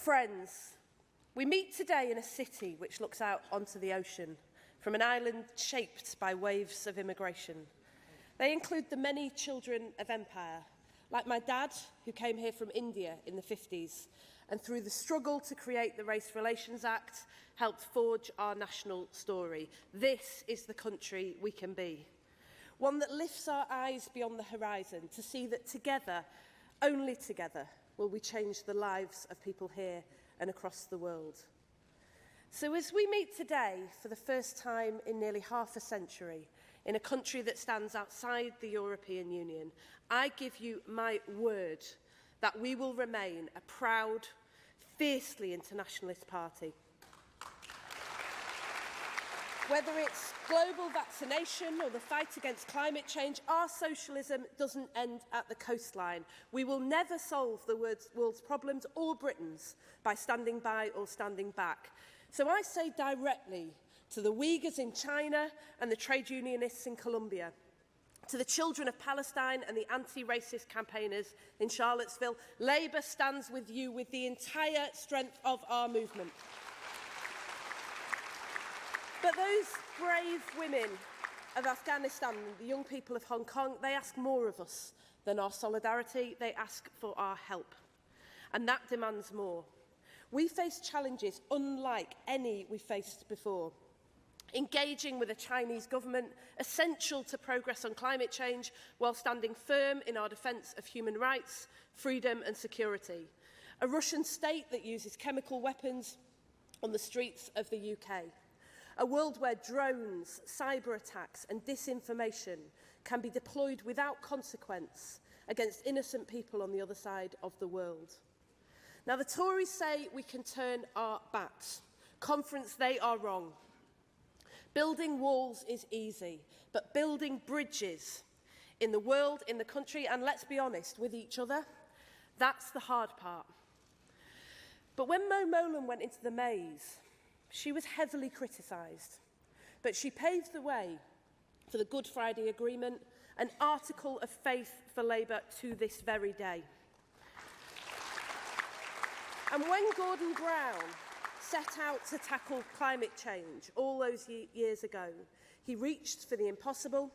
Friends, we meet today in a city which looks out onto the ocean, from an island shaped by waves of immigration. They include the many children of empire, like my dad, who came here from India in the 50s, and through the struggle to create the Race Relations Act, helped forge our national story. This is the country we can be. One that lifts our eyes beyond the horizon to see that together, only together, will we change the lives of people here and across the world. So as we meet today for the first time in nearly half a century, in a country that stands outside the European Union, I give you my word that we will remain a proud, fiercely internationalist party. Whether it's global vaccination or the fight against climate change, our socialism doesn't end at the coastline. We will never solve the world's problems or Britain's by standing by or standing back. So I say directly to the Uyghurs in China and the trade unionists in Colombia, to the children of Palestine and the anti-racist campaigners in Charlottesville, Labour stands with you with the entire strength of our movement. But those brave women of Afghanistan and the young people of Hong Kong, they ask more of us than our solidarity. They ask for our help. And that demands more. We face challenges unlike any we faced before. Engaging with a Chinese government essential to progress on climate change while standing firm in our defence of human rights, freedom and security. A Russian state that uses chemical weapons on the streets of the UK. A world where drones, cyber attacks and disinformation can be deployed without consequence against innocent people on the other side of the world. Now, the Tories say we can turn our backs. Conference, they are wrong. Building walls is easy, but building bridges in the world, in the country, and let's be honest, with each other, that's the hard part. But when Mo Mowlam went into the maze, she was heavily criticised, but she paved the way for the Good Friday Agreement, an article of faith for Labour to this very day. And when Gordon Brown set out to tackle climate change all those years ago, he reached for the impossible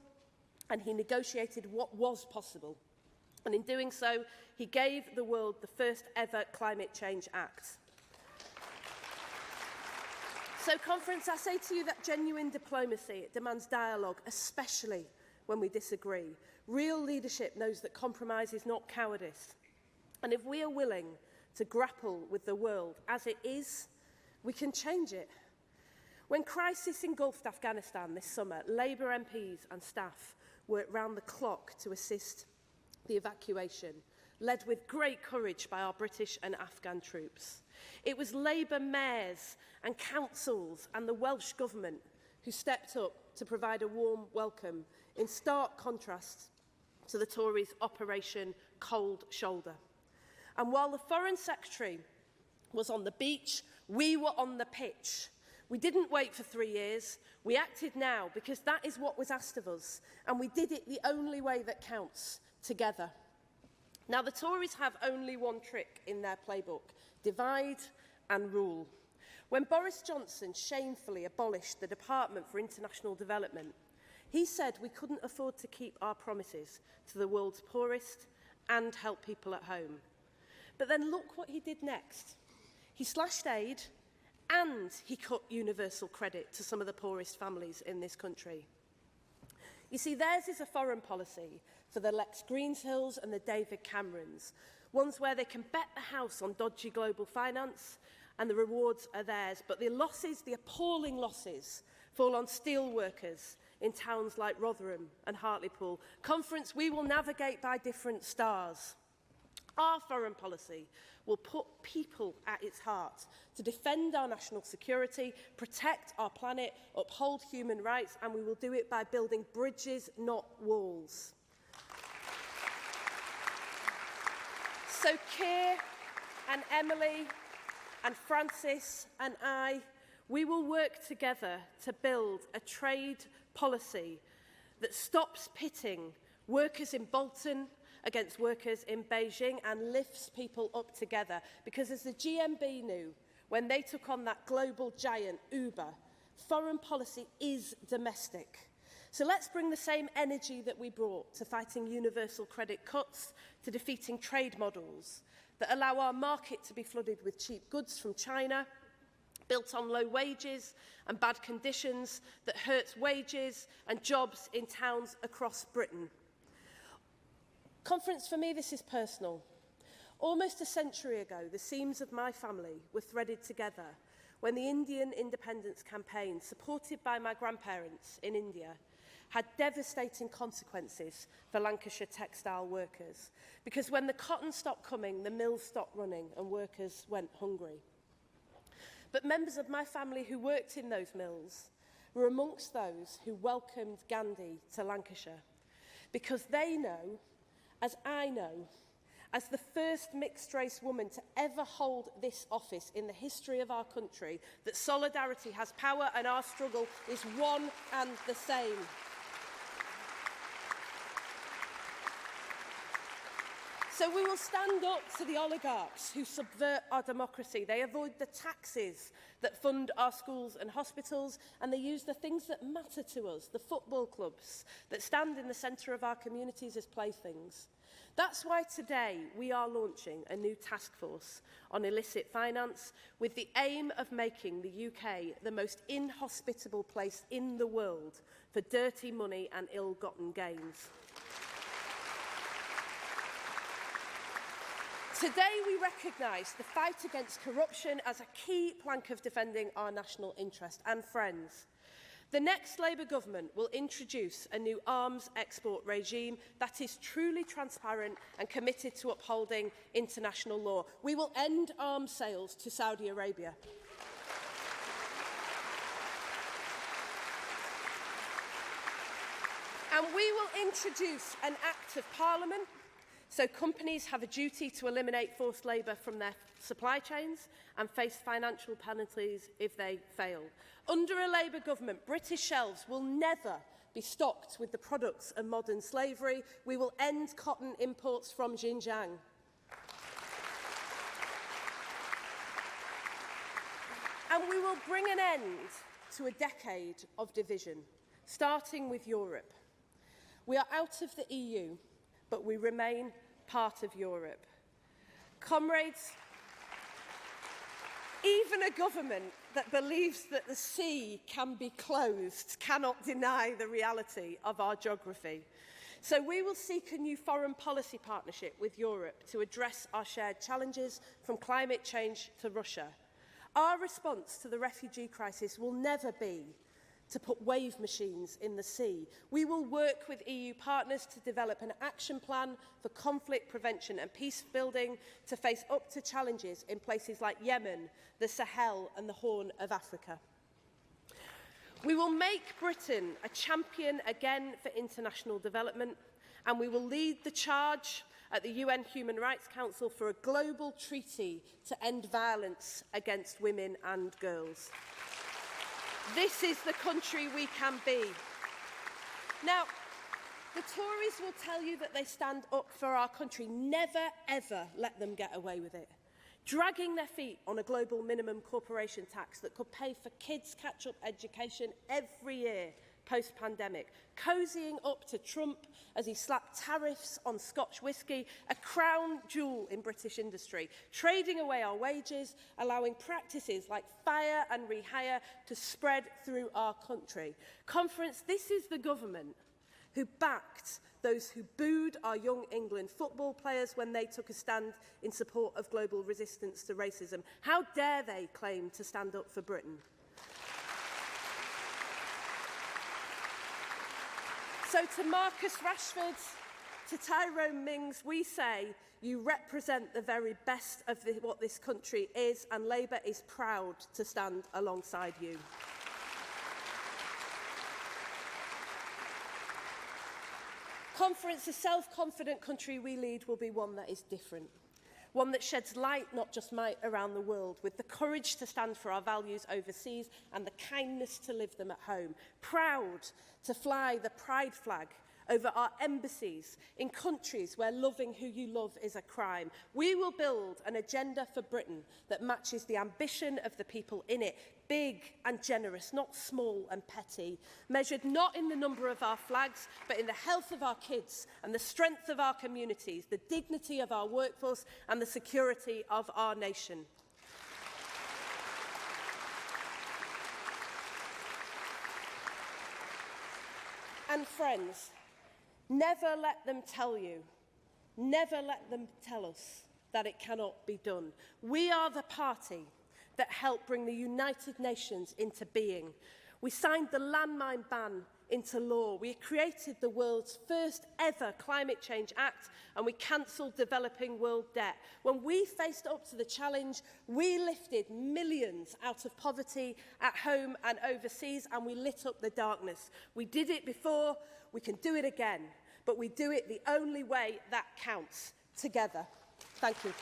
and he negotiated what was possible. And in doing so, he gave the world the first ever Climate Change Act. So, Conference, I say to you that genuine diplomacy, it demands dialogue, especially when we disagree. Real leadership knows that compromise is not cowardice. And if we are willing to grapple with the world as it is, we can change it. When crisis engulfed Afghanistan this summer, Labour MPs and staff worked round the clock to assist the evacuation, led with great courage by our British and Afghan troops. It was Labour mayors and councils and the Welsh Government who stepped up to provide a warm welcome, in stark contrast to the Tories' Operation Cold Shoulder. And while the Foreign Secretary was on the beach, we were on the pitch. We didn't wait for 3 years. We acted now because that is what was asked of us. And we did it the only way that counts, together. Now, the Tories have only one trick in their playbook: divide and rule. When Boris Johnson shamefully abolished the Department for International Development, he said we couldn't afford to keep our promises to the world's poorest and help people at home. But then look what he did next. He slashed aid and he cut universal credit to some of the poorest families in this country. You see, theirs is a foreign policy for the Lex Greenhills and the David Camerons, ones where they can bet the house on dodgy global finance and the rewards are theirs. But the losses, the appalling losses, fall on steel workers in towns like Rotherham and Hartlepool. Conference, we will navigate by different stars. Our foreign policy will put people at its heart to defend our national security, protect our planet, uphold human rights, and we will do it by building bridges, not walls. So Keir and Emily and Francis and I, we will work together to build a trade policy that stops pitting workers in Bolton against workers in Beijing and lifts people up together. Because as the GMB knew when they took on that global giant Uber, foreign policy is domestic. So let's bring the same energy that we brought to fighting universal credit cuts, to defeating trade models that allow our market to be flooded with cheap goods from China, built on low wages and bad conditions that hurts wages and jobs in towns across Britain. Conference, for me, this is personal. Almost a century ago, the seams of my family were threaded together when the Indian independence campaign, supported by my grandparents in India, had devastating consequences for Lancashire textile workers. Because when the cotton stopped coming, the mills stopped running and workers went hungry. But members of my family who worked in those mills were amongst those who welcomed Gandhi to Lancashire, because they know, as I know, as the first mixed-race woman to ever hold this office in the history of our country, that solidarity has power and our struggle is one and the same. So we will stand up to the oligarchs who subvert our democracy. They avoid the taxes that fund our schools and hospitals, and they use the things that matter to us, the football clubs that stand in the centre of our communities, as playthings. That's why today we are launching a new task force on illicit finance with the aim of making the UK the most inhospitable place in the world for dirty money and ill-gotten gains. Today we recognise the fight against corruption as a key plank of defending our national interest. And friends, the next Labour government will introduce a new arms export regime that is truly transparent and committed to upholding international law. We will end arms sales to Saudi Arabia. And we will introduce an Act of Parliament so companies have a duty to eliminate forced labour from their supply chains and face financial penalties if they fail. Under a Labour government, British shelves will never be stocked with the products of modern slavery. We will end cotton imports from Xinjiang. And we will bring an end to a decade of division, starting with Europe. We are out of the EU, but we remain part of Europe. Comrades, even a government that believes that the sea can be closed cannot deny the reality of our geography. So we will seek a new foreign policy partnership with Europe to address our shared challenges, from climate change to Russia. Our response to the refugee crisis will never be to put wave machines in the sea. We will work with EU partners to develop an action plan for conflict prevention and peace building to face up to challenges in places like Yemen, the Sahel and the Horn of Africa. We will make Britain a champion again for international development, and we will lead the charge at the UN Human Rights Council for a global treaty to end violence against women and girls. This is the country we can be. Now, the Tories will tell you that they stand up for our country. Never, ever let them get away with it. Dragging their feet on a global minimum corporation tax that could pay for kids' catch-up education every year post-pandemic, cozying up to Trump as he slapped tariffs on Scotch whisky, a crown jewel in British industry, trading away our wages, allowing practices like fire and rehire to spread through our country. Conference, this is the government who backed those who booed our young England football players when they took a stand in support of global resistance to racism. How dare they claim to stand up for Britain? So to Marcus Rashford, to Tyrone Mings, we say you represent the very best of what this country is, and Labour is proud to stand alongside you. Conference, a self-confident country we lead will be one that is different. One that sheds light, not just might, around the world, with the courage to stand for our values overseas and the kindness to live them at home. Proud to fly the pride flag over our embassies in countries where loving who you love is a crime. We will build an agenda for Britain that matches the ambition of the people in it, big and generous, not small and petty, measured not in the number of our flags, but in the health of our kids and the strength of our communities, the dignity of our workforce and the security of our nation. And friends, never let them tell you, never let them tell us that it cannot be done. We are the party that helped bring the United Nations into being. We signed the landmine ban into law. We created the world's first ever Climate Change Act, and we cancelled developing world debt. When we faced up to the challenge, we lifted millions out of poverty at home and overseas, and we lit up the darkness. We did it before, we can do it again, but we do it the only way that counts, together. Thank you.